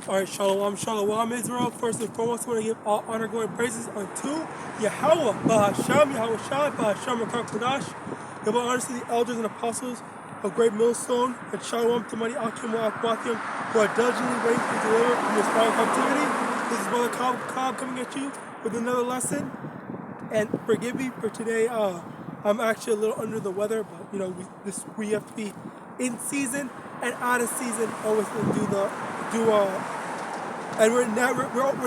Alright, Shalom, Shalom, Israel. First and foremost, I want to give all honor, glory, and praises unto YAHAWAH, BAHASHAM, YAHAWASHI, BAHASHAM, RICANS. Give all honors to the elders and apostles of Great Millstone, and Shalom to mighty Akim Wakim, who are diligently waiting to deliver from this foreign captivity. This is Brother Cobb coming at you with another lesson. And forgive me for today, I'm actually a little under the weather, but you know, we have to be in season and out of season, always to and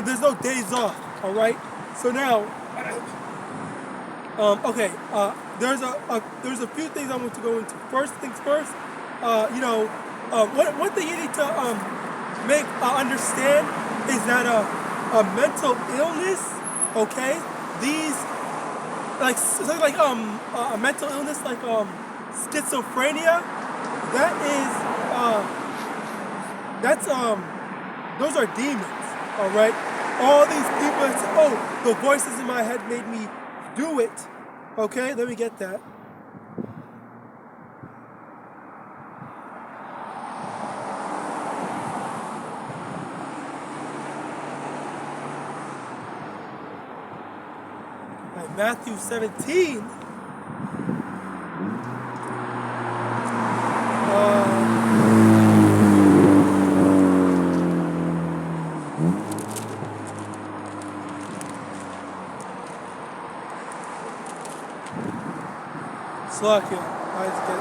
there's no days off, all right? So now, okay, there's a few things I want to go into. First things first, one thing you need to understand is that a mental illness, okay, these like something like a mental illness like schizophrenia, those are demons, all right? All these people that say, oh, the voices in my head made me do it. Okay, let me get that. All right, Matthew 17. Slack, yeah. I just get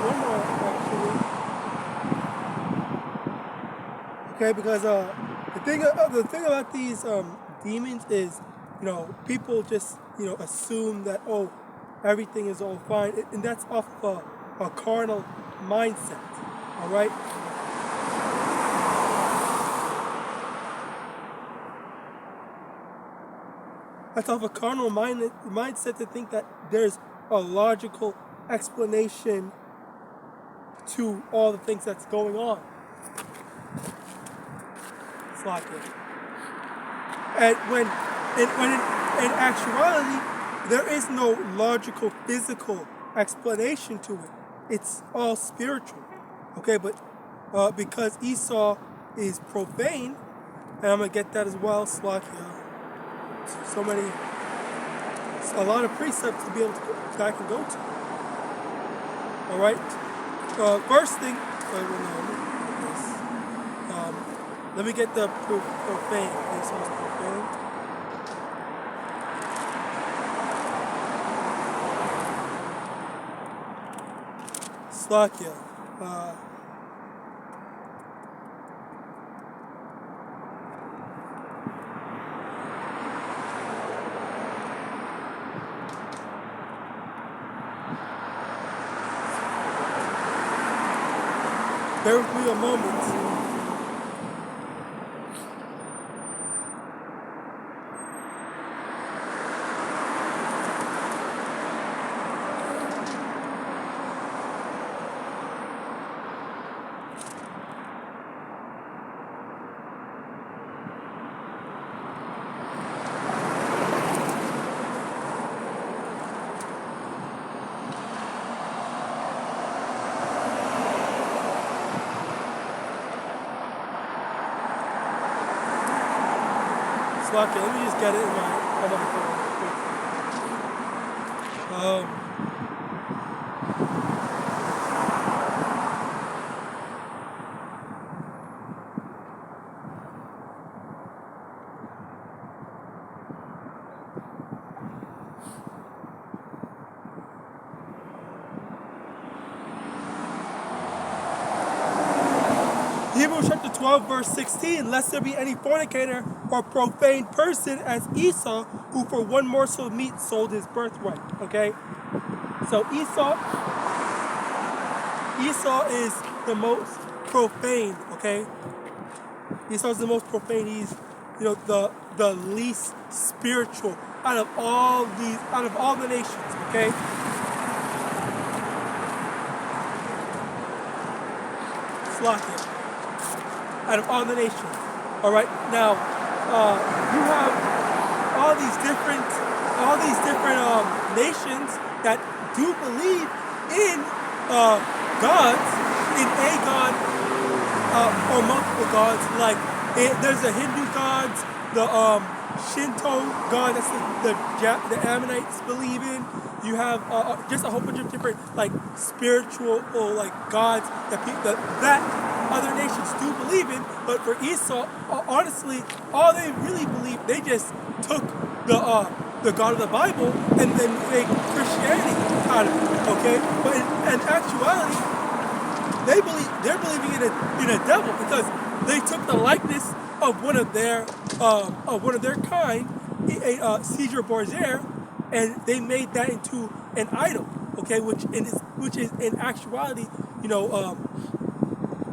one more actually. Okay, because the thing about these demons is, you know, people just assume that everything is all fine, and that's off of a carnal mindset. All right. That's off a carnal mindset to think that there's a logical explanation to all the things that's going on. It's like it. And when in actuality, there is no logical, physical explanation to it. It's all spiritual. Okay, but because Esau is profane, and I'm going to get that as well, Slakia. A lot of precepts to be able to that I can go to. All right. First thing, let me get the profane. This one's profane. Slakia. Bear with me a moment. Okay, let me just get it in my phone. Hebrews chapter 12, verse 16, lest there be any fornicator or profane person as Esau, who for one morsel of meat sold his birthright. Okay? So Esau is the most profane, okay? Esau is the most profane. He's, the least spiritual out of all the nations, okay? Slack. Out of all the nations. All right. Now, you have all these different nations that do believe in gods, in a God or multiple gods. Like there's the Hindu gods, the Shinto god that's the Ammonites believe in. You have just a whole bunch of different like spiritual like gods that other nations do believe in. But for Esau, honestly, all they really believe, they just took the God of the Bible and then made Christianity out of it. Okay, but in actuality, they're believing in a devil because they took the likeness of one of their kind, Caesar Borgia, and they made that into an idol. Okay, which is in actuality,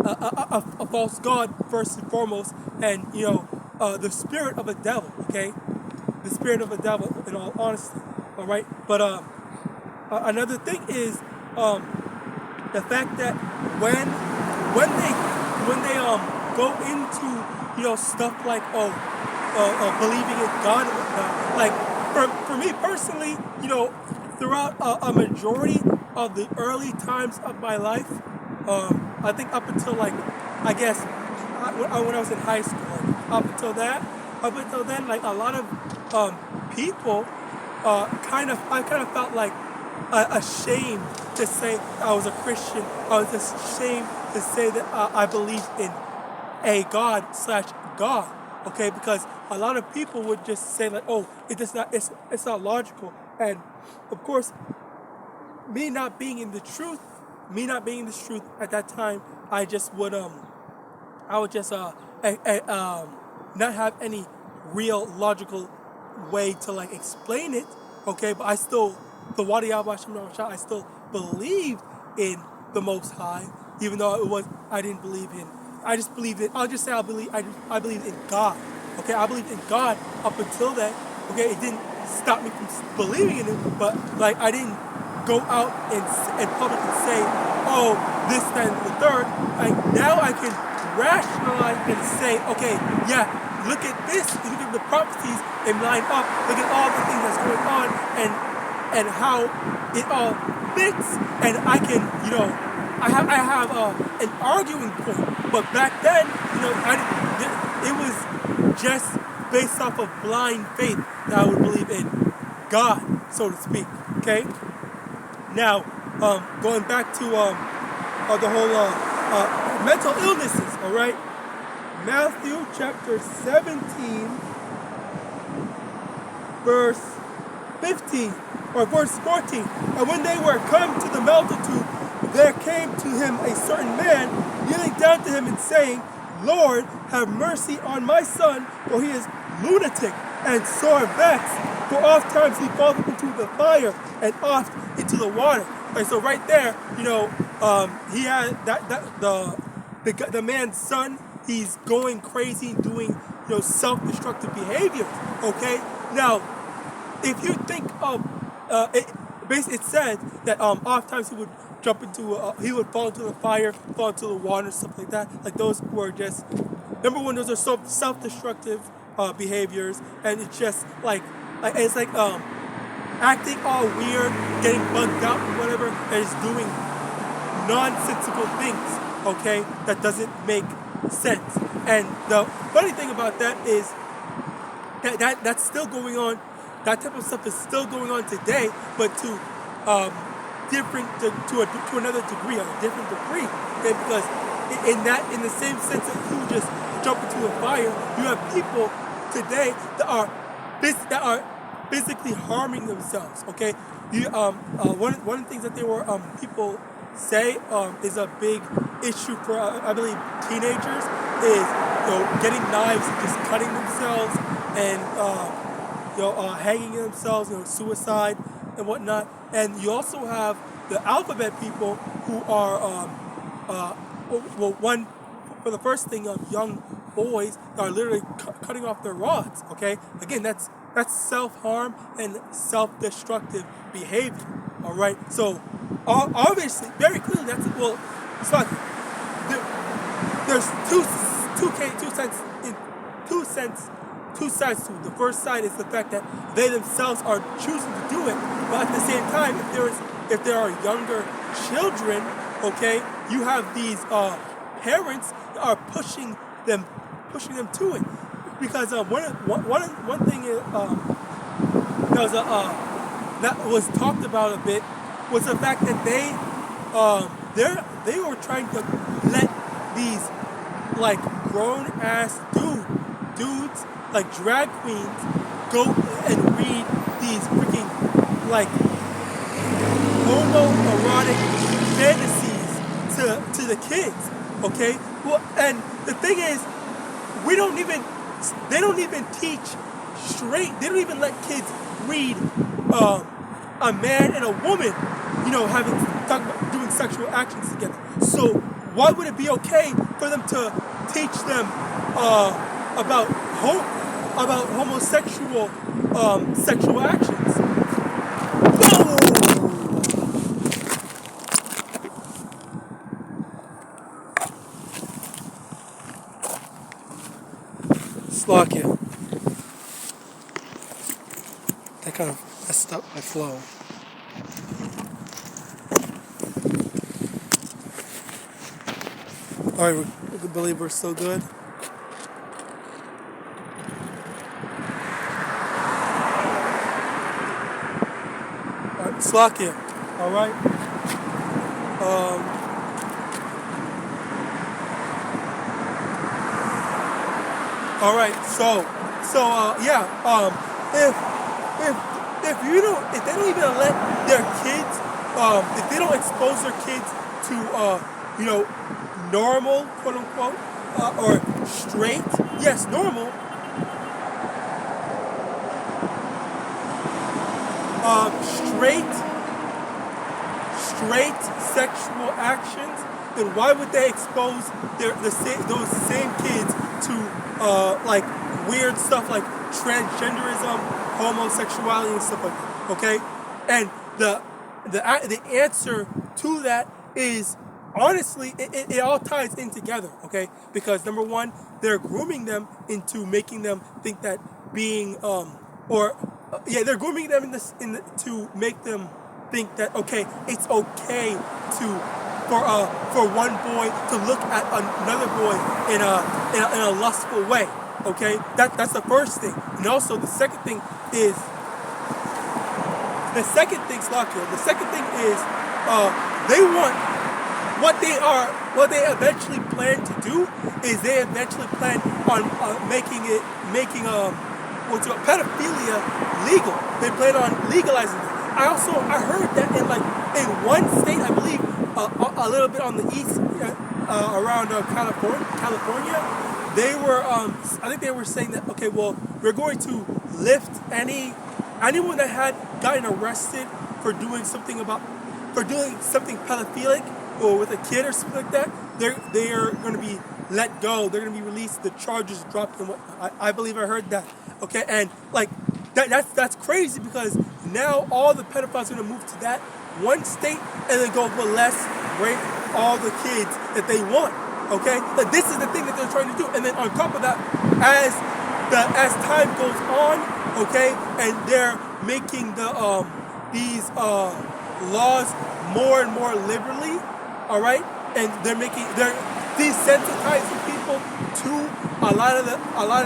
a false god first and foremost, and the spirit of a devil. Okay, the spirit of a devil. In all honesty, all right. But another thing is the fact that when they go into stuff like believing in God and whatnot, like for me personally, throughout a majority of the early times of my life, I think up until like I guess when I was in high school, up until then, like a lot of people I kind of felt like ashamed to say I was a Christian. I was just ashamed to say that I believed in a God/God. Okay, because a lot of people would just say like, oh, it's not logical. And of course, me not being in the truth at that time, I would just not have any real logical way to like explain it. Okay, but I still, the YAHAWAH, I still believed in the Most High, even though I didn't believe in. I just believed in. I'll just say I believed in God. Okay, I believed in God up until that. Okay, it didn't stop me from believing in it, but like I didn't go out in public and say, oh, this, that, and the third. Like now I can rationalize and say, okay, yeah, look at this, look at the prophecies, they line up, look at all the things that's going on, and how it all fits, and I can, I have an arguing point. But back then, it was just based off of blind faith that I would believe in God, so to speak. Okay. Now, going back to the whole mental illnesses. All right. Matthew chapter 17, verse 15, or verse 14. And when they were come to the multitude, there came to him a certain man, kneeling down to him and saying, Lord, have mercy on my son, for he is lunatic and sore vexed. For oft times he falleth into the fire and oft into the water. And so right there, he had the man's son. He's going crazy, doing self-destructive behaviors. Okay, now if you think of it said that oftentimes he would jump into he would fall into the fire, fall into the water, stuff like that. Like those were just, number one, those are self-destructive behaviors, and it's just like it's like acting all weird, getting bugged out or whatever, and is doing nonsensical things. Okay, that doesn't make sense. And the funny thing about that is that's still going on. That type of stuff is still going on today, but to another degree, a different degree. Okay? Because in the same sense that you just jump into a fire, you have people today that are physically harming themselves. Okay, one of the things that they were people say is a big issue for I believe teenagers is getting knives and just cutting themselves and hanging themselves, suicide and whatnot. And you also have the alphabet people who are one for the first thing, young boys that are literally cutting off their rods. Okay, again, that's self-harm and self-destructive behavior. All right, so obviously, very clearly, it's like there's two sides to it. The first side is the fact that they themselves are choosing to do it, but at the same time, if there are younger children, okay, you have these parents are pushing them to it. Because one thing that was talked about a bit was the fact that they were trying to let these like grown ass dudes like drag queens go and read these freaking like homoerotic fantasies to the kids. Okay, well, and the thing is, they don't even teach straight. They don't even let kids read a man and a woman, talking about doing sexual actions together. So why would it be okay for them to teach them about homosexual sexual actions? No! Slovakia. That kind of messed up my flow. Alright, we believe we're still good. Alright, Slovakia. Alright. Alright, if they don't even let their kids, if they don't expose their kids to, normal, quote unquote, or straight, yes, normal, straight sexual actions, then why would they expose those same kids to like weird stuff like transgenderism, homosexuality, and stuff like that? Okay, and the answer to that is, honestly, it all ties in together. Okay, because number one, they're grooming them into making them think that being they're grooming them to make them think that, okay, it's okay for one boy to look at another boy in a lustful way. Okay, that's the first thing. And also the second thing is they want what they eventually plan to do is they eventually plan on making pedophilia legal. They plan on legalizing it. I heard that in one state, I believe, a little bit on the east, around California, they were I think they were saying that, okay, well, we're going to lift anyone that had gotten arrested for doing something pedophilic or with a kid or something like that. They are going to be let go. They're going to be released. The charges dropped. And I believe I heard that. Okay, and like that's crazy, because now all the pedophiles are going to move to that one state and then go molest, rape all the kids that they want. Okay, but this is the thing that they're trying to do. And then on top of that, as time goes on, okay, and they're making these laws more and more liberally, all right, and they're desensitizing people to a lot of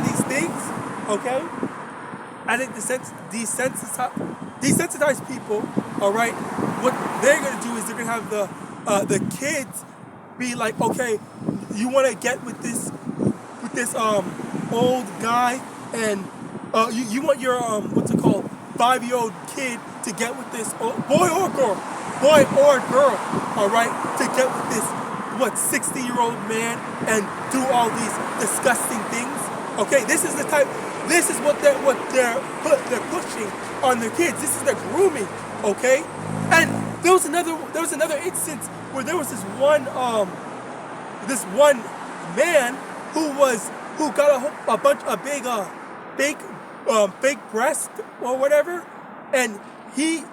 these things, okay. I think desensitize people, all right. What they're gonna do is they're gonna have the kids be like, okay, you want to get with this old guy, and you want your 5-year-old kid to get with this boy or girl, all right, to get with this 60-year-old man and do all these disgusting things. Okay, this is what they're pushing on their kids. This is their grooming. Okay, and there was another instance where there was this one man who got a bunch of fake breasts or whatever, and he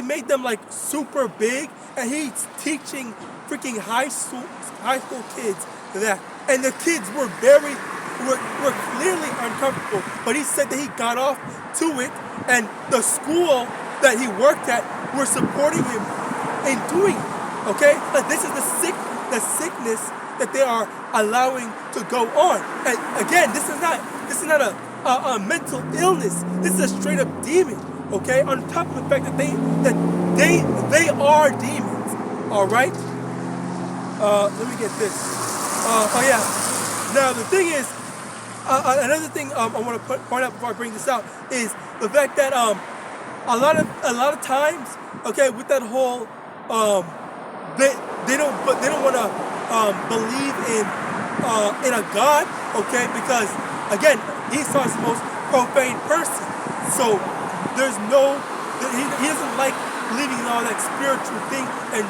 made them like super big, and he's teaching freaking high school kids that, and the kids were clearly uncomfortable, but he said that he got off to it, and the school that he worked at were supporting him in doing it. Okay, like this is the sickness that they are allowing to go on. And again, this is not a mental illness. This is a straight up demon. Okay, on top of the fact that they are demons. All right. Let me get this. Oh yeah. Now the thing is, another thing I want to point out before I bring this out is the fact that a lot of times, okay, with that whole they don't want to believe in a God, okay, because again, Esau's the most profane person, so there's no he doesn't like believing in all that spiritual thing and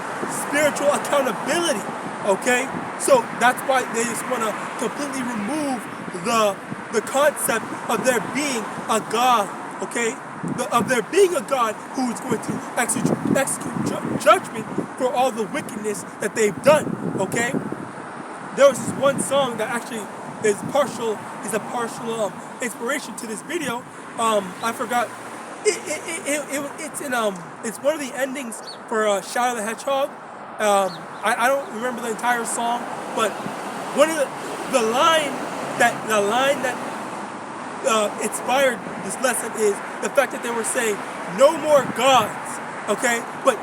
spiritual accountability, okay. So that's why they just want to completely remove the concept of there being a God, okay? Of there being a God who is going to execute judgment for all the wickedness that they've done, okay? There was this one song that actually is a partial inspiration to this video. I forgot. It's one of the endings for Shadow the Hedgehog. I don't remember the entire song, but one of the line that inspired this lesson is the fact that they were saying no more gods, okay? But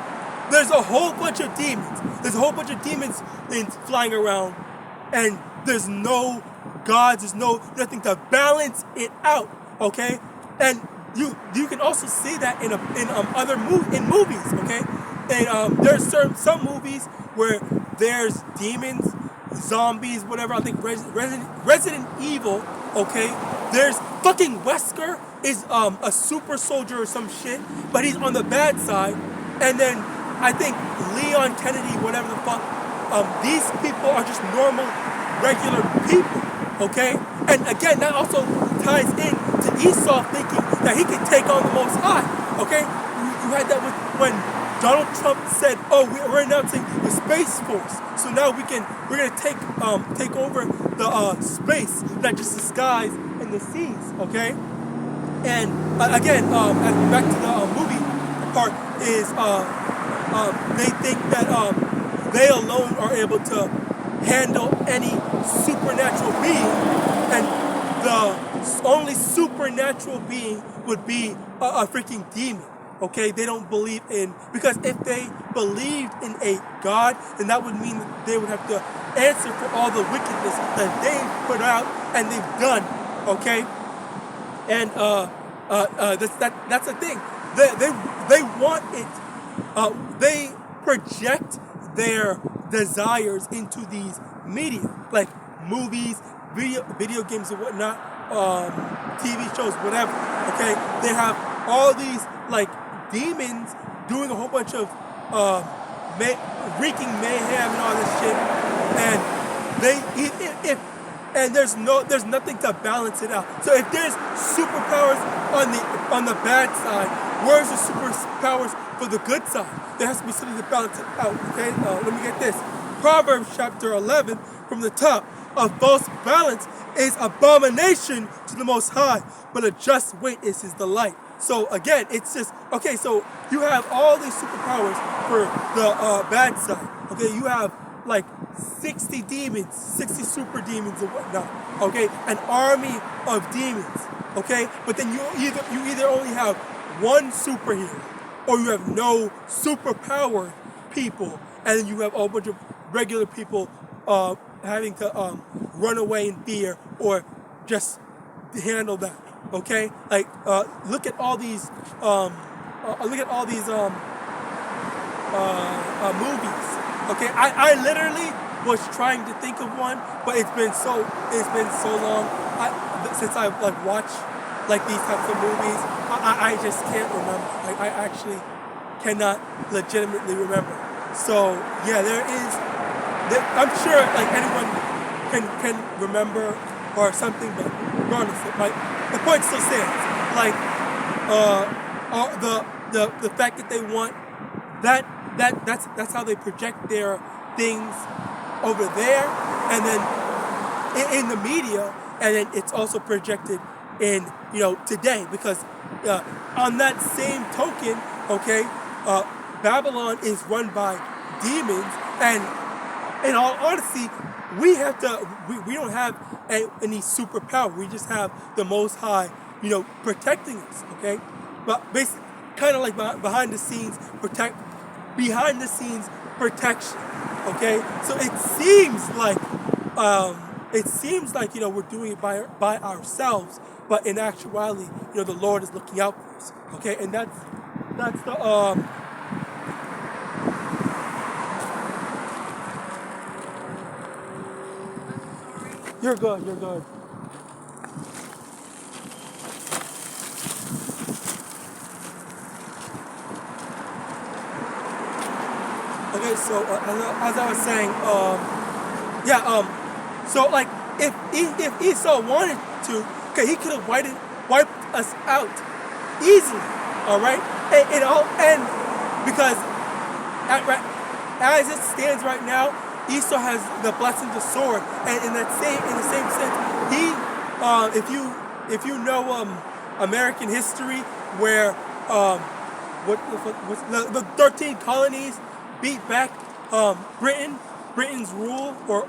there's a whole bunch of demons. There's a whole bunch of demons flying around, and there's no gods. There's nothing to balance it out, okay? And you can also see that in movies, okay? And there's some movies where there's demons, zombies, whatever. I think Resident Evil, okay? There's fucking Wesker is a super soldier or some shit, but he's on the bad side. And then I think Leon Kennedy, whatever the fuck, these people are just normal, regular people, okay? And again, that also ties in to Esau thinking that he can take on the Most High, okay? You had that with when Donald Trump said, "Oh, we're announcing the Space Force, so now we're gonna take over the space, not just the skies and the seas." Okay, and again, back to the movie part is they think that they alone are able to handle any supernatural being, and the only supernatural being would be a freaking demon. Okay, they don't believe in, because if they believed in a God, then that would mean that they would have to answer for all the wickedness that they put out and they've done. Okay, and that's the thing. They want it. They project their desires into these media, like movies, video games and whatnot, TV shows, whatever. Okay, they have all these like demons doing a whole bunch of wreaking mayhem and all this shit, and and there's nothing to balance it out. So if there's superpowers on the bad side, where's the superpowers for the good side? There has to be something to balance it out. Okay, let me get this. Proverbs chapter 11 from the top. A false balance is abomination to the Most High, but a just weight is His delight. So again, it's just, okay, so you have all these superpowers for the bad side. Okay, you have like 60 demons, 60 super demons and whatnot. Okay, an army of demons. Okay, but then you either only have one superhero, or you have no superpowered people, and then you have a whole bunch of regular people having to run away in fear or just handle that. Okay, like look at all these movies. Okay, I literally was trying to think of one, but it's been so long since I've like watched like these types of movies. I just can't remember. Like I actually cannot legitimately remember. So yeah, I'm sure like anyone can remember or something, but regardless, like the point still stands. Like the fact that they want that's how they project their things over there, and then in the media, and then it's also projected in today, because on that same token, okay, Babylon is run by demons, and in all honesty, we don't have any superpower. We just have the Most High, protecting us, okay? But basically, kind of like behind the scenes protection, okay? So it seems like we're doing it by ourselves, but in actuality, the Lord is looking out for us, okay? And that's the You're good. Okay, so as I was saying, so like if Esau wanted to, okay, he could have wiped us out easily, all right, and because as it stands right now, Esau has the blessing of the sword, and in the same sense, if you know American history, where the 13 colonies beat back Britain's rule, or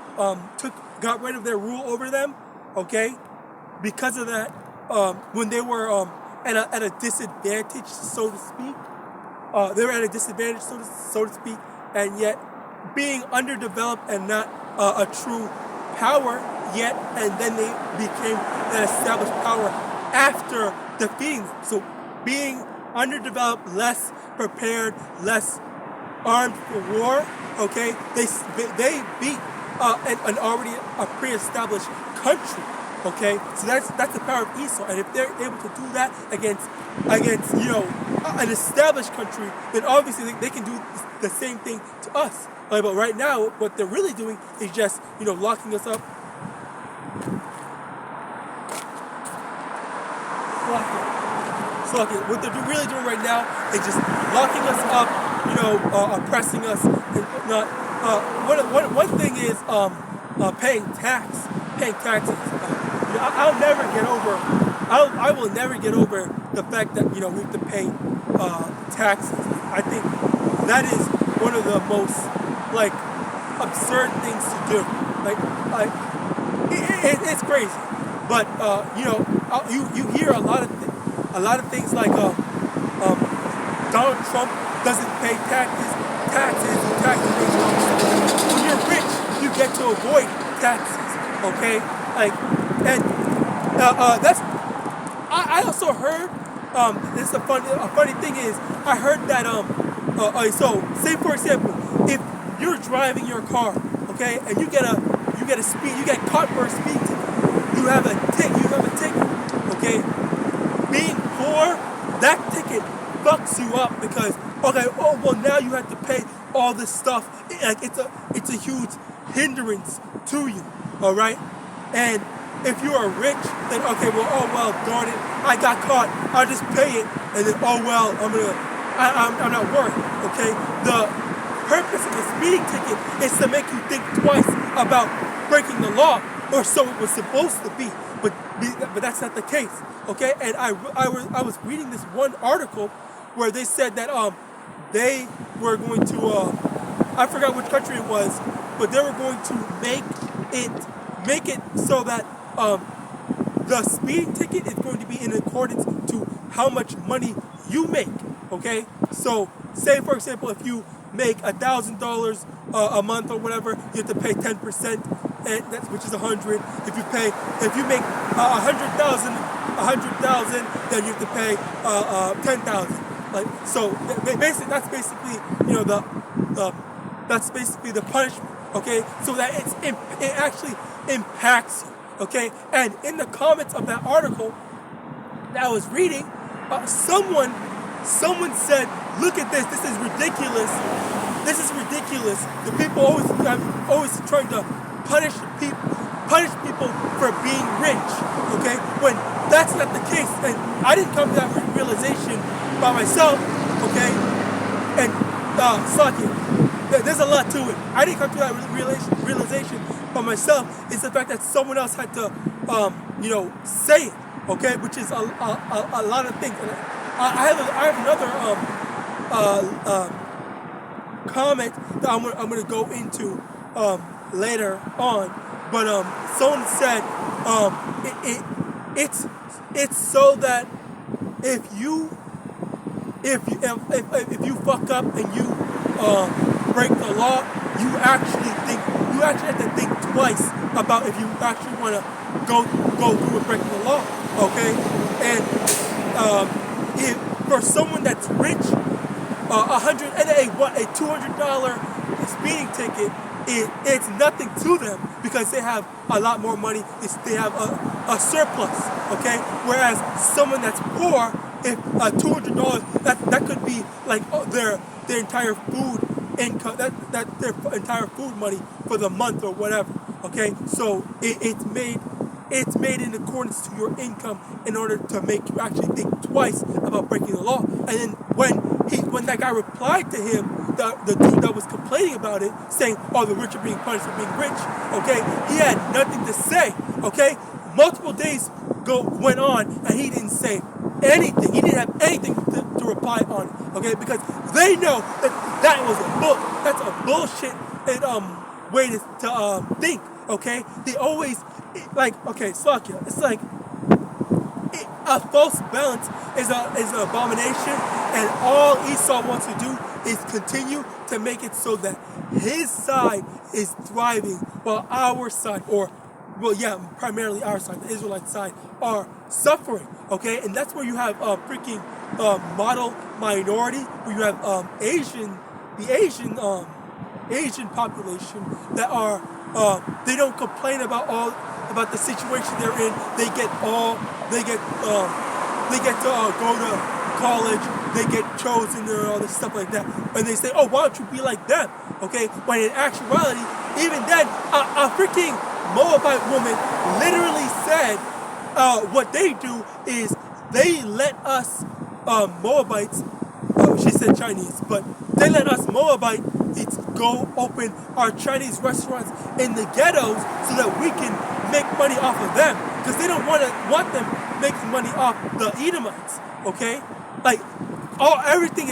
got rid of their rule over them, okay? Because of that, when they were at a disadvantage, so to speak, they were at a disadvantage, so to speak, and yet being underdeveloped and not a true power yet, and then they became an established power after defeating them. So being underdeveloped, less prepared, less armed for war, okay, they beat an already a pre-established country, okay. So that's the power of Esau, and if they're able to do that against an established country, then obviously they can do the same thing to us. But right now, what they're really doing is just locking us up. What they're really doing right now is just locking us up, oppressing us. One thing is paying taxes. I'll never get over. I will never get over the fact that we have to pay taxes. I think that is one of the most absurd things to do. It's crazy. But you hear a lot of things like Donald Trump doesn't pay taxes. When you're rich, you get to avoid taxes. Okay, that's. I also heard. This is a funny thing is I heard that so say for example, if you're driving your car, okay, and you get caught for a speed ticket, you have a ticket, okay. Being poor, that ticket fucks you up because now you have to pay all this stuff. It's a huge hindrance to you, all right. And if you are rich, then darn it, I got caught. I'll just pay it, and then I'm not worried. Okay, the purpose of the speeding ticket is to make you think twice about breaking the law, or so it was supposed to be. But that's not the case. Okay, and I was reading this one article where they said that they were going to I forgot which country it was, but they were going to make it so that the speeding ticket is going to be in accordance to how much money you make. Okay, so say for example, if you make $1,000 a month or whatever, you have to pay 10%, and which is 100. If you make 100,000, then you have to pay 10,000. So basically, that's basically that's basically the punishment. Okay, so that it actually impacts you. Okay, and in the comments of that article that I was reading, someone said, "Look at this. This is ridiculous. This is ridiculous. The people always trying to punish people for being rich." Okay, when that's not the case, and I didn't come to that realization by myself. Okay, and there's a lot to it. I didn't come to that realization by myself. It's the fact that someone else had to, say it. Okay, which is a lot of things. And I have another comment that I'm gonna go into later on. But someone said it's so that if you fuck up and you break the law, you actually have to think twice about if you actually want to go through with breaking the law. Okay, and if for someone that's rich, a $200 speeding ticket, it's nothing to them because they have a lot more money. They have a surplus. Okay, whereas someone that's poor, if $200, that could be like their entire food income, that their entire food money for the month or whatever. Okay, so it's made in accordance to your income in order to make you actually think twice about breaking the law. And then when that guy replied to him, the dude that was complaining about it, saying, "Oh, the rich are being punished for being rich," okay, he had nothing to say. Okay, multiple days went on, and he didn't say anything. He didn't have anything to reply on. Okay, because they know that was that's a bullshit way to think. Okay, they always Slakia. It's like a false balance is an abomination, and all Esau wants to do is continue to make it so that his side is thriving while our side, primarily our side, the Israelite side, are suffering. Okay, and that's where you have a freaking model minority, where you have Asian population that are they don't complain about the situation they're in. They get to go to college. They get chosen and all this stuff like that. And they say, "Oh, why don't you be like them?" Okay, when in actuality, even then, a freaking Moabite woman literally said, "What they do is they let us Moabites." She said Chinese, but they let us Moabites go open our Chinese restaurants in the ghettos so that we can make money off of them, because they don't want them making money off the Edomites. Okay, like everything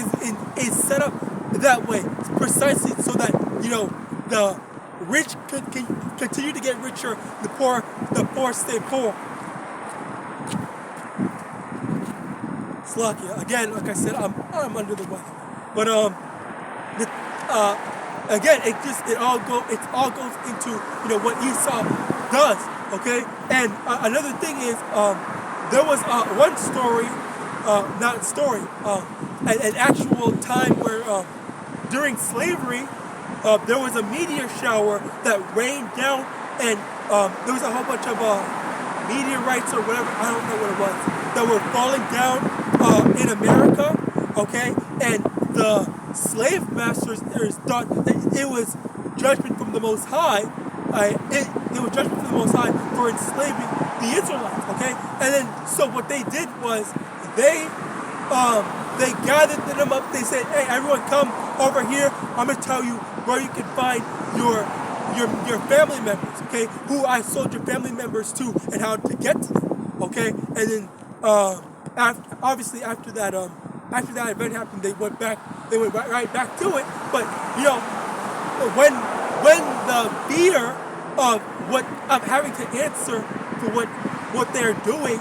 is set up that way precisely so that the rich can continue to get richer, the poor stay poor. Slakia. Again, like I said, I'm under the weather, but again, it all goes into what Esau does. Okay, and another thing is there was one story, an actual time where during slavery there was a meteor shower that rained down, and there was a whole bunch of meteorites or whatever, I don't know what it was, that were falling down in America. Okay, and the slave masters thought that it was judgment from the Most High. It was judgment from the Most High for enslaving the Israelites. Okay, and then so what they did was they gathered them up. They said, "Hey, everyone, come over here. I'm gonna tell you where you can find your family members. Okay, who I sold your family members to, and how to get to them." Okay, and then after that event happened, they went right back to it. But when the fear of having to answer for what they're doing,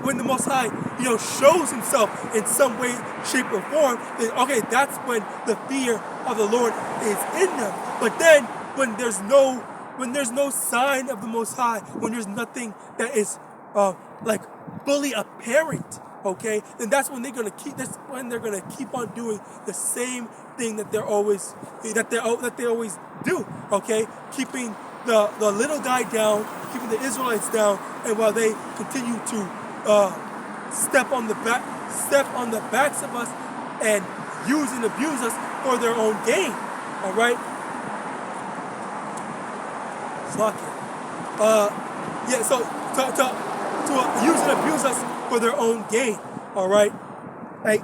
when the Most High shows Himself in some way, shape, or form, then okay, that's when the fear of the Lord is in them. But then when there's no sign of the Most High, when there's nothing that is like fully apparent, okay, then that's when they're gonna keep on doing the same thing that they always do, okay, keeping the little guy down, keeping the Israelites down, and while they continue to step on the backs of us and use and abuse us for their own gain. All right. So to use and abuse us for their own gain. All right. Like,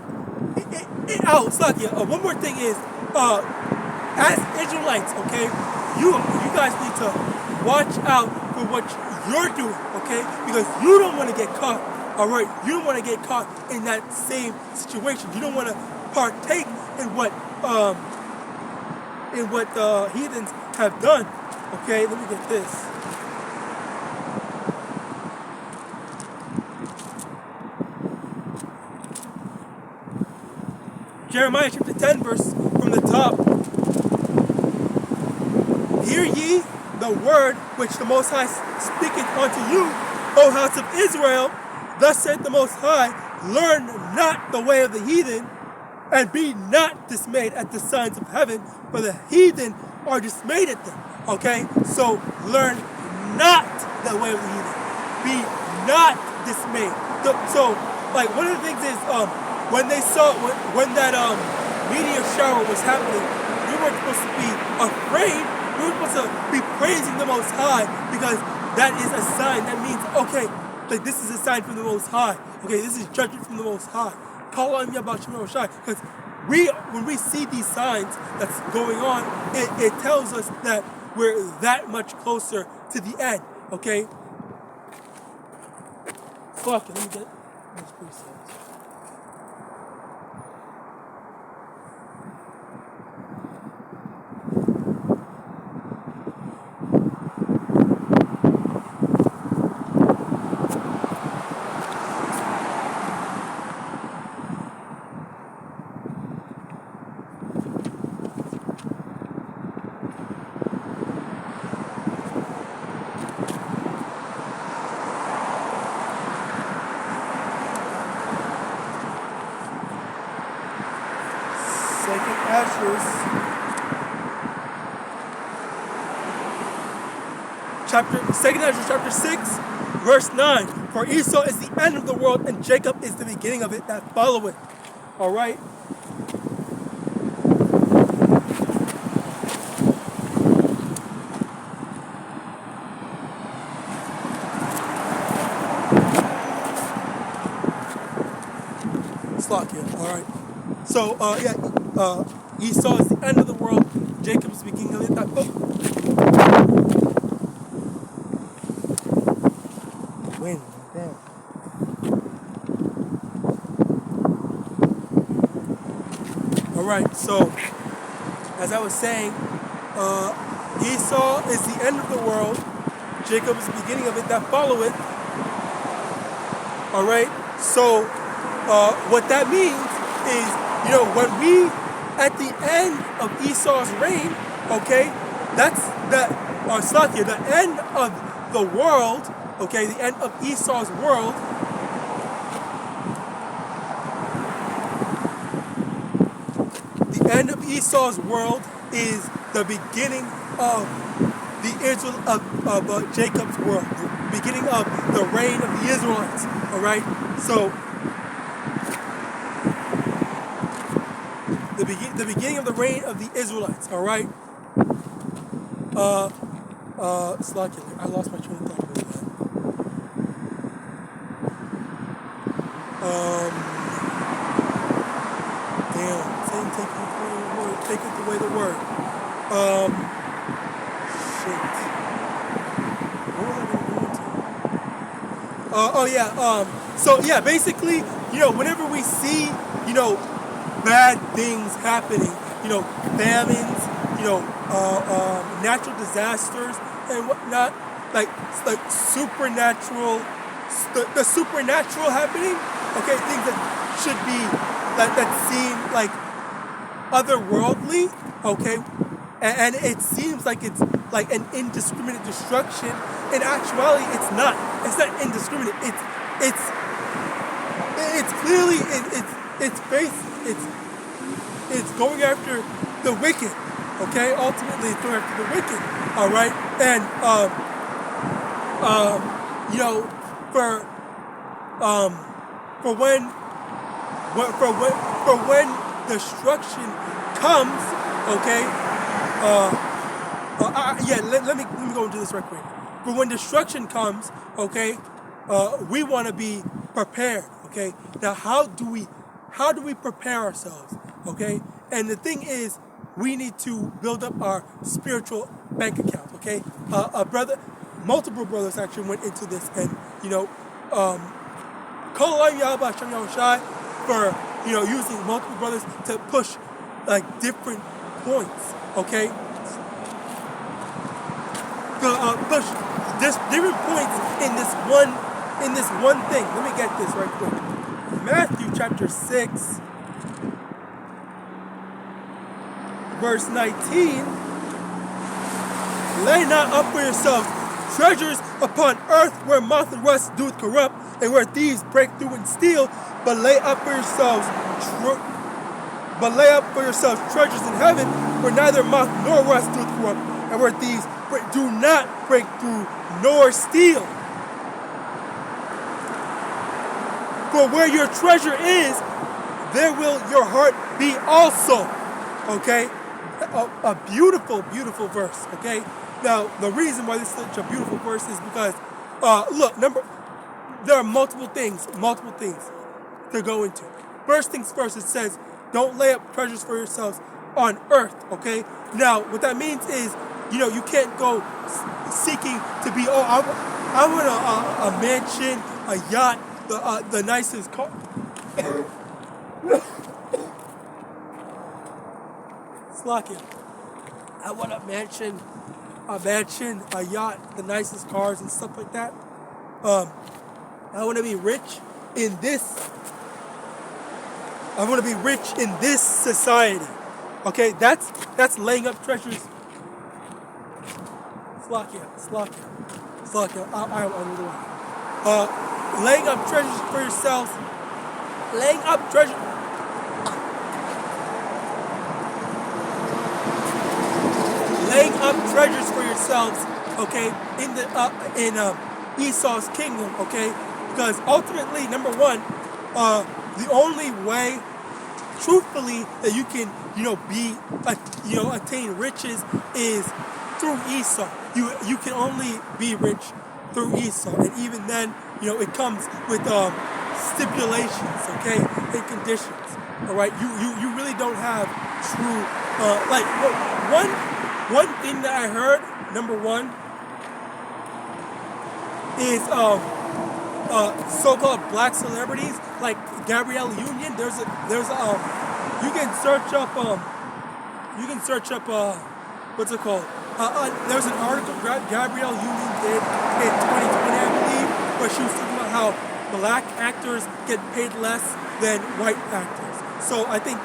one more thing is, as Israelites, okay, you guys need to watch out for what you're doing, okay, because you don't want to get caught. All right, you don't want to get caught in that same situation. You don't want to partake in what in what the heathens have done. Okay, let me get this. Jeremiah chapter 10, verse from the top. Hear ye the word which the Most High speaketh unto you, O house of Israel. Thus saith the Most High, learn not the way of the heathen, and be not dismayed at the signs of heaven, for the heathen are dismayed at them. Okay? So learn not the way of the heathen. Be not dismayed. So like one of the things is when they saw when that meteor shower was happening, we weren't supposed to be afraid. We were supposed to be praising the Most High, because that is a sign. That means, okay, like this is a sign from the Most High. Okay, this is judgment from the Most High. Call on YAHAWASHI, because when we see these signs that's going on, it tells us that we're that much closer to the end. Okay. Fuck it, let me get this preset. Second Ezra chapter 6, verse 9. For Esau is the end of the world, and Jacob is the beginning of it that followeth. All right. Slock here. All right. So Esau is the end of the world. Jacob is the beginning of it that followeth. Alright, so as I was saying, Esau is the end of the world, Jacob is the beginning of it that followeth. Alright, so what that means is, when we, at the end of Esau's reign, okay, that's the end of the world, okay, the end of Esau's world. The end of Esau's world is the beginning of the Jacob's world, the beginning of the reign of the Israelites. All right, so the beginning of the reign of the Israelites. All right. I lost my train of thought. Satan taketh away the word. Shit. What was I going to so yeah, basically, whenever we see, bad things happening, famines, natural disasters and whatnot, like supernatural, the supernatural happening, okay, things that should be, that seem like otherworldly, okay, and it seems like it's like an indiscriminate destruction. In actuality, it's not indiscriminate. It's clearly it's going after the wicked, okay. Ultimately, it's going after the wicked. All right, and for when destruction comes, okay. Let me go into this right quick. For when destruction comes, okay, we want to be prepared, okay. Now, how do we prepare ourselves, okay? And the thing is, we need to build up our spiritual bank account, okay? Multiple brothers actually went into this, and call on YAHAWAH for using multiple brothers to push like different points, Okay. There's different points in this one thing. Let me get this right quick. Matthew chapter 6, verse 19. Lay not up for yourselves treasures upon earth, where moth and rust doeth corrupt, and where thieves break through and steal. But lay up for yourselves treasures in heaven, where neither moth nor rust doeth corrupt, and where thieves do not break through nor steal. For where your treasure is, there will your heart be also. Okay? A beautiful, beautiful verse. Okay? Now, the reason why this is such a beautiful verse is because, look, there are multiple things to go into. First things first, it says, don't lay up treasures for yourselves on earth. Okay? Now, what that means is, you can't go seeking to be, I want a mansion, a yacht, the nicest car. Slacking. I want a mansion, a yacht, the nicest cars and stuff like that. I want to be rich in this. I want to be rich in this society. Okay, that's laying up treasures. Slacking. I'm on the way. Laying up treasures for yourselves. Laying up treasures for yourselves, okay, in Esau's kingdom, okay, because ultimately, number one, the only way, truthfully, that you can, attain riches is through Esau. You can only be rich through Esau, and even then, it comes with stipulations, okay, and conditions. All right, you really don't have true one thing that I heard. Number one is so-called black celebrities like Gabrielle Union. There's a you can search up what's it called? There's an article Gabrielle Union did in 2020, I believe, where she was talking about how black actors get paid less than white actors. So I think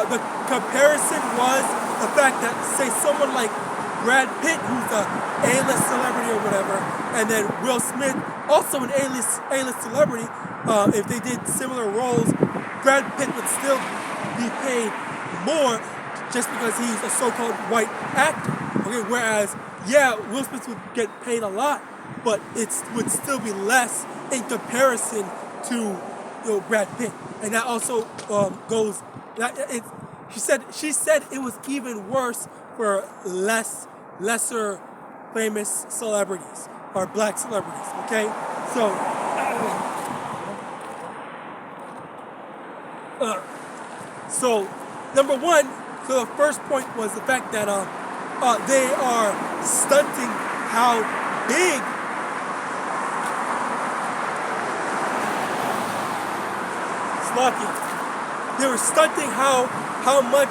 the comparison was the fact that, say, someone like Brad Pitt, who's a A-list celebrity or whatever, and then Will Smith, also an A-list celebrity, if they did similar roles, Brad Pitt would still be paid more just because he's a so-called white actor. Okay, whereas, Will Smith would get paid a lot, but it would still be less in comparison to Brad Pitt. And that also goes. She said it was even worse for lesser famous celebrities or black celebrities. Okay, so number one. So the first point was the fact that they are stunting how big They were stunting how much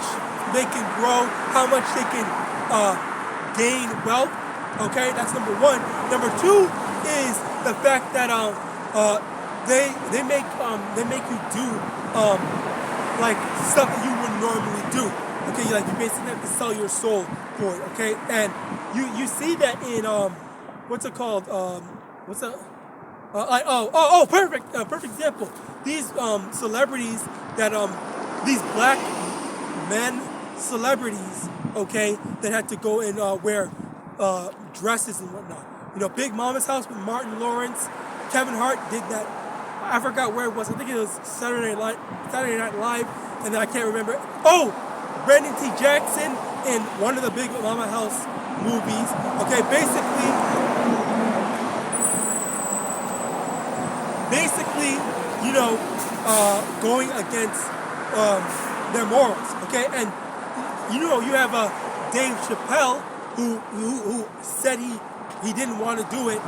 they can grow, how much they can gain wealth. Okay, that's number one. Number two is the fact that they make you do like stuff that you wouldn't normally do. Okay, like you basically have to sell your soul for it. Okay, and you see that in what's it called? Perfect example. These celebrities that these black men celebrities, okay, that had to go and wear dresses and whatnot. Big Mama's House with Martin Lawrence, Kevin Hart did that. I forgot where it was. I think it was Saturday Night Live, and then I can't remember. Oh, Brandon T. Jackson in one of the Big Mama House movies. Okay, basically, going against their morals. Okay, and you have Dave Chappelle who said he didn't want to do it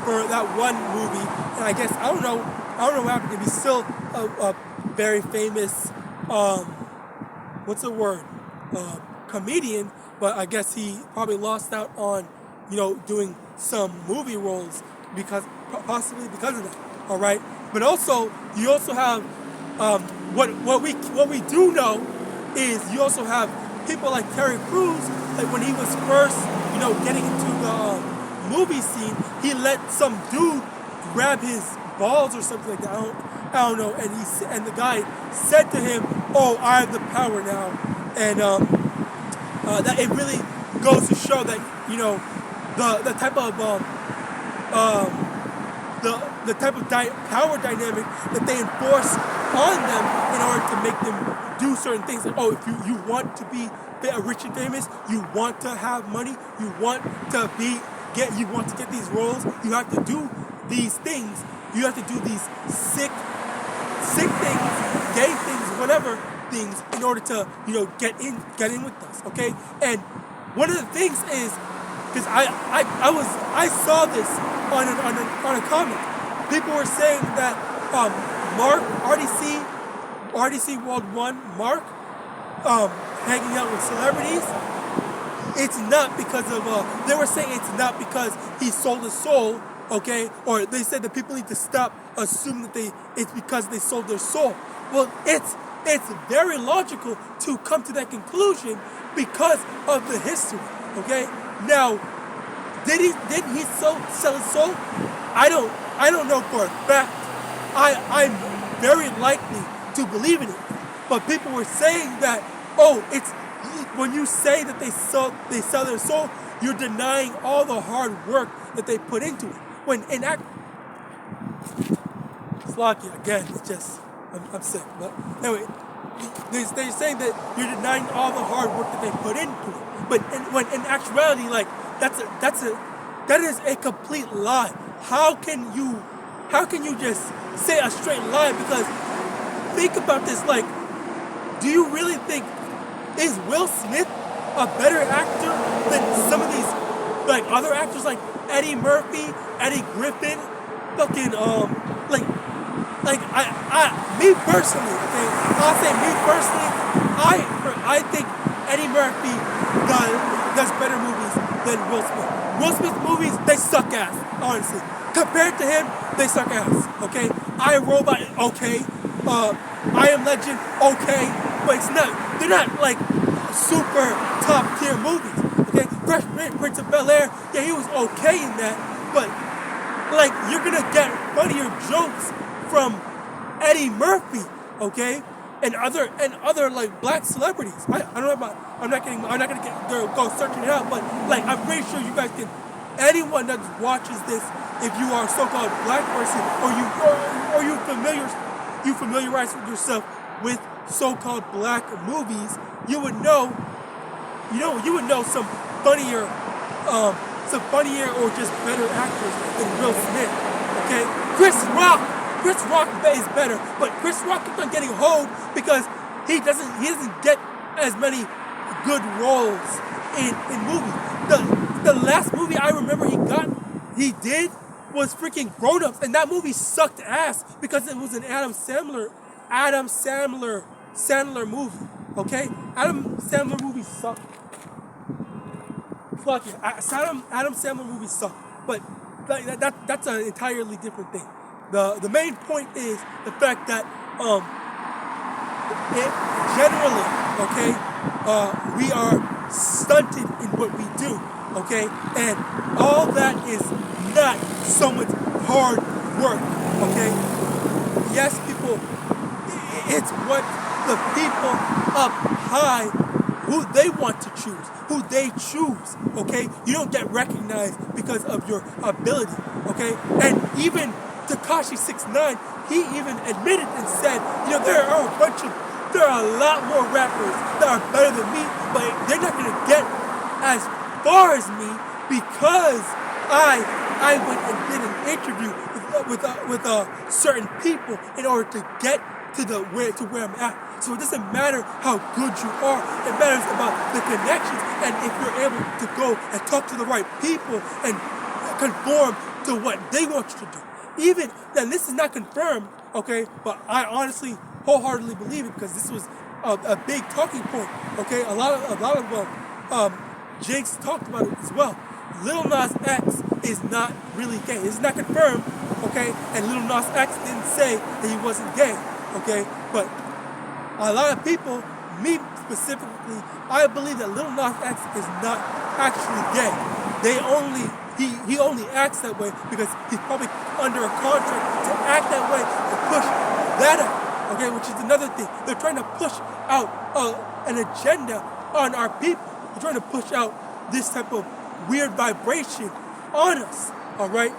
for that one movie, and I guess I don't know what happened. He's still a very famous comedian, but I guess he probably lost out on, doing some movie roles possibly because of that. All right, but also you also have what we do know is you also have people like Terry Crews. Like when he was first, getting into the movie scene, he let some dude grab his balls or something like that. I don't know. And the guy said to him, "Oh, I have the power now," and that it really goes to show that the type of the type of power dynamic that they enforce on them in order to make them do certain things. Like, oh, if you want to be rich and famous, you want to have money, you want to get these roles, you have to do these things. You have to do these sick things, gay things, whatever things, in order to get in with us. Okay, and one of the things is because I saw this on a comment. People were saying that Mark RDC World 1 Mark hanging out with celebrities. It's not because of they were saying it's not because he sold his soul. Okay, or they said that people need to stop assuming that it's because they sold their soul. Well, it's very logical to come to that conclusion because of the history. Okay, now did he sell his soul? I don't know for a fact. I'm very likely to believe in it, but people were saying that it's when you say that they sell their soul, you're denying all the hard work that they put into it. When in act, Slocky again, it's just I'm sick. But anyway, they're saying that you're denying all the hard work that they put into it. But when in actuality, like that is a complete lie. How can you just say a straight lie? Because think about this. Like, do you really think is Will Smith a better actor than some of these like other actors like Eddie Murphy, Eddie Griffin, fucking me personally, okay, I'll say me personally, I think Eddie Murphy does better movies than Will Smith. Will Smith movies, they suck ass, honestly. Compared to him, they suck ass, okay? I Am Robot, okay. I Am Legend, okay. But they're not like super top tier movies, okay? Fresh Prince of Bel-Air, yeah, he was okay in that, but like you're gonna get funnier jokes from Eddie Murphy, okay, and other like black celebrities. I don't know about. I'm not gonna go searching it out, but like I'm pretty sure you guys can. Anyone that watches this, if you are a so-called black person, or you familiarize with yourself with so-called black movies, you would know some funnier or just better actors than Will Smith. Okay, Chris Rock is better, but Chris Rock keeps on getting hold because he doesn't get as many good roles in movies. The last movie I remember he did was freaking Grown Ups, and that movie sucked ass because it was an Adam Sandler movie. Okay, Adam Sandler movie sucked. Fuck it, Adam Sandler movies suck, but that's an entirely different thing. The main point is the fact that generally, okay, we are stunted in what we do, okay, and all that is not so much hard work, okay. Yes, people, it's what the people up high, who they want to choose, who they choose, okay? You don't get recognized because of your ability, okay? And even Tekashi 6ix9ine, he even admitted and said, there are a lot more rappers that are better than me, but they're not gonna get as far as me because I went and did an interview with certain people in order to get to where I'm at. So it doesn't matter how good you are. It matters about the connections and if you're able to go and talk to the right people and conform to what they want you to do. Even then, this is not confirmed, okay? But I honestly, wholeheartedly believe it because this was a big talking point, okay? A lot of Jinx talked about it as well. Lil Nas X is not really gay. It's not confirmed, okay? And Lil Nas X didn't say that he wasn't gay, okay? But a lot of people, me specifically, I believe that Lil Nas X is not actually gay. He only acts that way because he's probably under a contract to act that way to push that out, okay? Which is another thing. They're trying to push out an agenda on our people. They're trying to push out this type of weird vibration on us, all right?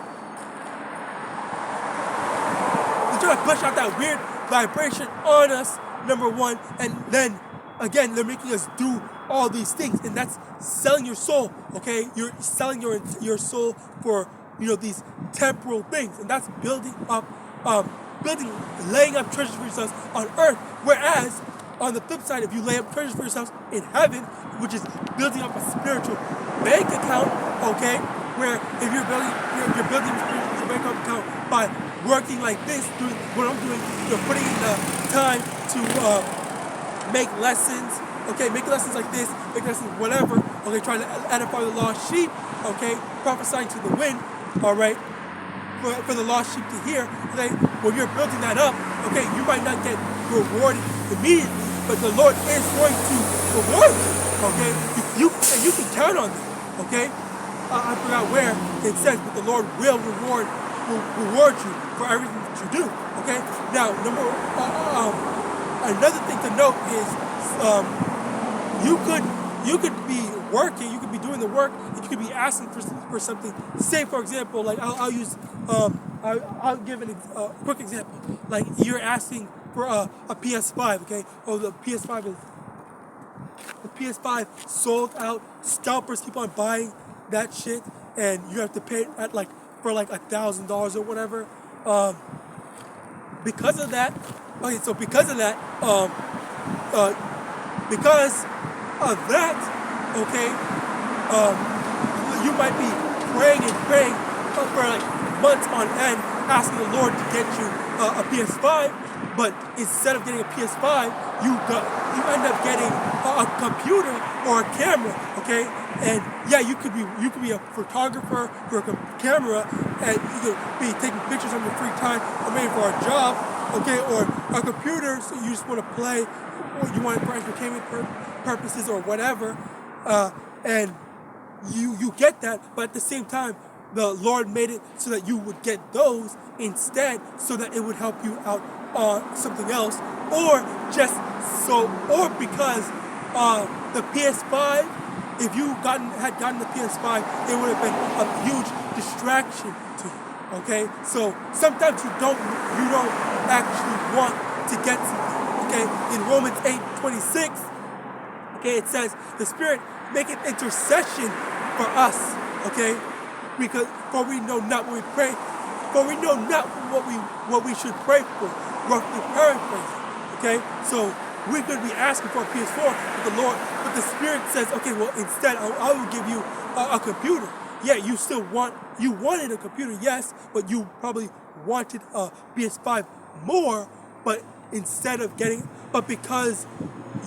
They're trying to push out that weird vibration on us, number one, and then, again, they're making us do all these things, and that's selling your soul, okay? You're selling your soul for, these temporal things, and that's laying up treasures for yourselves on earth, whereas, on the flip side, if you lay up treasures for yourselves in heaven, which is building up a spiritual bank account, okay, where if you're building a spiritual bank account by working like this, doing what I'm doing, putting in the time to make lessons, okay, make lessons like this, make lessons whatever, okay, trying to edify the lost sheep, okay, prophesying to the wind, all right, for the lost sheep to hear, okay, when you're building that up, okay, you might not get rewarded immediately, but the Lord is going to reward you, okay? You can count on that, okay? I forgot where it says, but the Lord will reward you for everything that you do, okay? Now, another thing to note is you could be working, you could be doing the work, and you could be asking for something. Say, for example, like I'll give a quick example. Like you're asking for a PS5, okay? Oh, the PS5 sold out. Scalpers keep on buying that shit, and you have to pay at for $1,000 or whatever. Because of that, okay, you might be praying for months on end, asking the Lord to get you a PS5. But instead of getting a PS5, you end up getting a computer or a camera, okay? And yeah, you could be a photographer for a camera, and you could be taking pictures on your free time, or maybe for a job, okay? Or a computer, so you just want to play, or you want it for entertainment purposes or whatever, and you get that. But at the same time, the Lord made it so that you would get those instead, so that it would help you out on something else, or because the PS5, if you had gotten the PS5, it would have been a huge distraction to you. Okay, so sometimes you don't actually want to get something. Okay, in Romans 8:26, okay, it says the Spirit maketh intercession for us. Okay, because for we know not what we pray. For we know not what we should pray for, roughly paraphrasing. Okay, so we could be asking for a PS4, but the Spirit says, okay, well, instead I will give you a computer. Yeah, you wanted a computer, yes, but you probably wanted a PS5 more. But because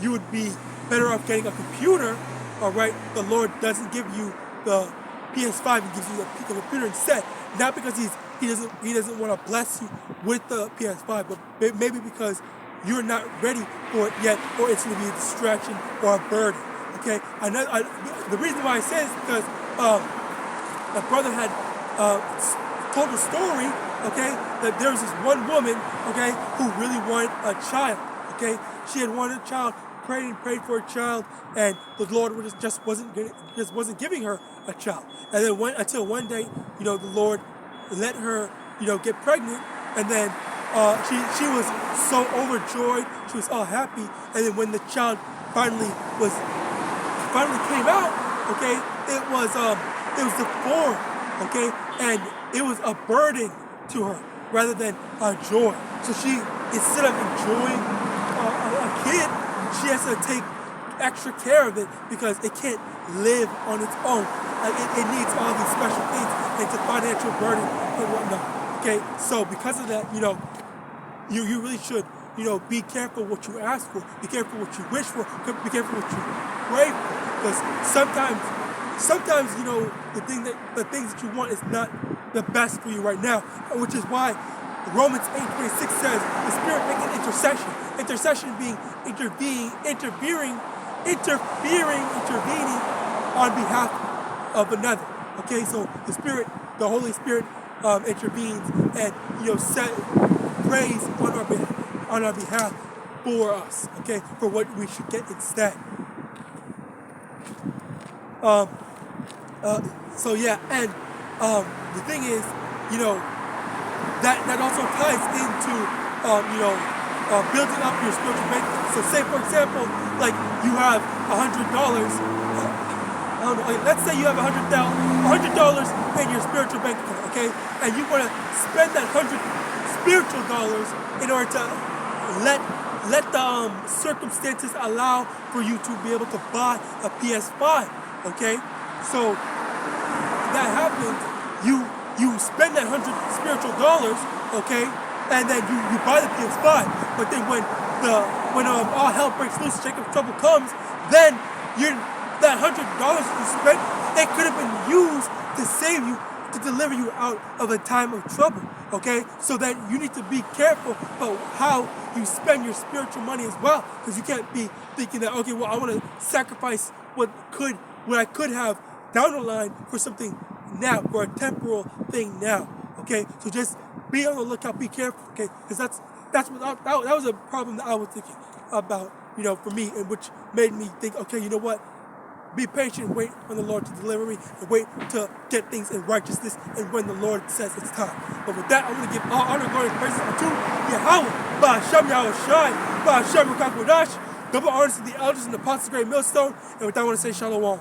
you would be better off getting a computer, all right, the Lord doesn't give you the PS5, He gives you the computer instead. Not because He doesn't want to bless you with the PS5, but maybe because you're not ready for it yet, or it's going to be a distraction or a burden. Okay, the reason why I say this is because my brother had told a story. Okay, that there was this one woman, okay, who really wanted a child. Okay, she had wanted a child, prayed for a child, and the Lord just wasn't giving her a child. And then until one day, the Lord let her, get pregnant, and then she was so overjoyed, she was all happy, and then when the child finally came out, okay, it was deformed, okay, and it was a burden to her rather than a joy. So she, instead of enjoying a kid, she has to take extra care of it because it can't live on its own. It needs all these special things. It's a financial burden and whatnot. Okay, so because of that, you really should, be careful what you ask for, be careful what you wish for, be careful what you pray for. Because sometimes sometimes, the things that you want is not the best for you right now, which is why Romans 8:26 says the Spirit making intercession. Intercession being intervening on behalf of another. Okay, so the Holy Spirit intervenes and prays on our behalf for us. Okay, for what we should get instead. So yeah, and the thing is, that also ties into building up your spiritual bank. So say for example, like you have $100. Let's say you have $100 in your spiritual bank account, okay, and you want to spend that $100 spiritual dollars in order to let the circumstances allow for you to be able to buy a PS5, okay? So that happens, you spend that $100 spiritual dollars, okay, and then you buy the PS5. But then when all hell breaks loose, trouble comes, then that $100 you spent, it could have been used to save you, to deliver you out of a time of trouble, okay? So that you need to be careful about how you spend your spiritual money as well, because you can't be thinking that, okay, well, I want to sacrifice what I could have down the line for something now, for a temporal thing now, okay? So just be on the lookout, be careful, okay? Because that was a problem that I was thinking about, for me, and which made me think, okay, you know what? Be patient, wait on the Lord to deliver me, and wait to get things in righteousness, and when the Lord says it's time. But with that, I'm going to give all honor, glory, and praises unto Yahawah, YAHAWASHI, YAHAWASHI, double honors to the elders and the apostles of Great Millstone, and with that, I want to say Shalom.